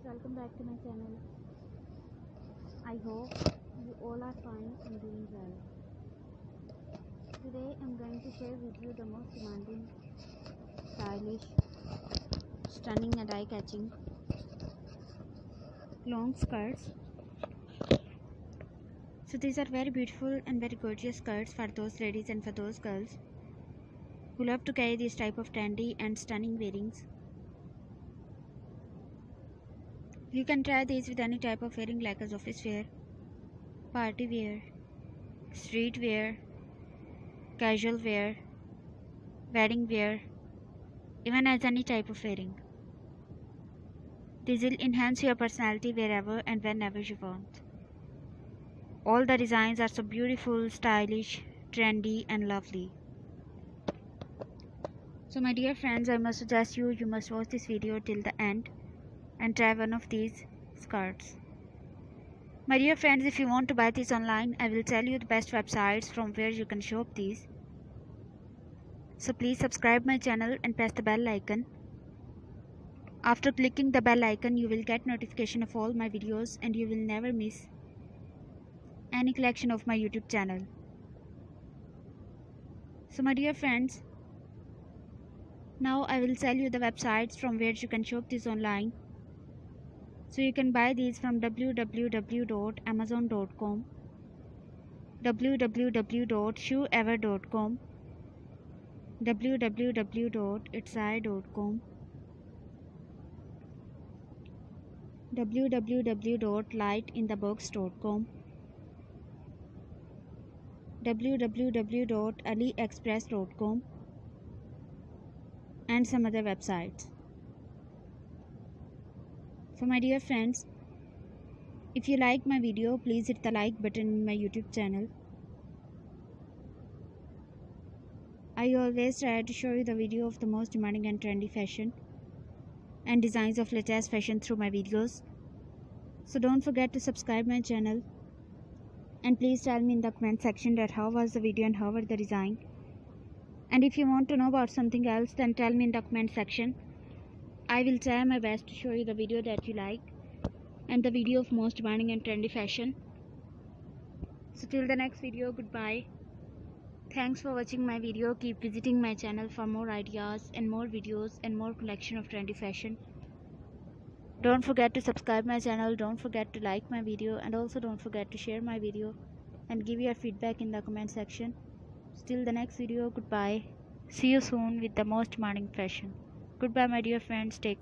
welcome back to my channel. I hope you all are fine and doing well. Today I'm going to share with you the most demanding, stylish, stunning and eye-catching long skirts. So these are very beautiful and very gorgeous skirts for those ladies and for those girls who love to carry this type of trendy and stunning wearings. You can try these with any type of wearing like as office wear, party wear, street wear, casual wear, wedding wear, even as any type of wearing. These will enhance your personality wherever and whenever you want. All the designs are so beautiful, stylish, trendy and lovely. So my dear friends, I must suggest you must watch this video till the end and try one of these skirts. My dear friends, if you want to buy these online, I will tell you the best websites from where you can shop these. So please subscribe my channel and press the bell icon. After clicking the bell icon, you will get notification of all my videos and you will never miss any collection of my YouTube channel. So my dear friends, now I will tell you the websites from where you can shop these online. So you can buy these from www.amazon.com, www.shoeever.com, www.itsai.com, www.lightinthebox.com, www.aliexpress.com, and some other websites. So my dear friends, if you like my video, please hit the like button in my YouTube channel. I always try to show you the video of the most demanding and trendy fashion and designs of latest fashion through my videos. So don't forget to subscribe my channel, and please tell me in the comment section that how was the video and how was the design. And if you want to know about something else, then tell me in the comment section. I will try my best to show you the video that you like and the video of most demanding and trendy fashion. So till the next video, goodbye. Thanks for watching my video. Keep visiting my channel for more ideas and more videos and more collection of trendy fashion. Don't forget to subscribe my channel, don't forget to like my video, and also don't forget to share my video and give your feedback in the comment section. Till the next video, goodbye. See you soon with the most demanding fashion. Goodbye my dear friends, take care.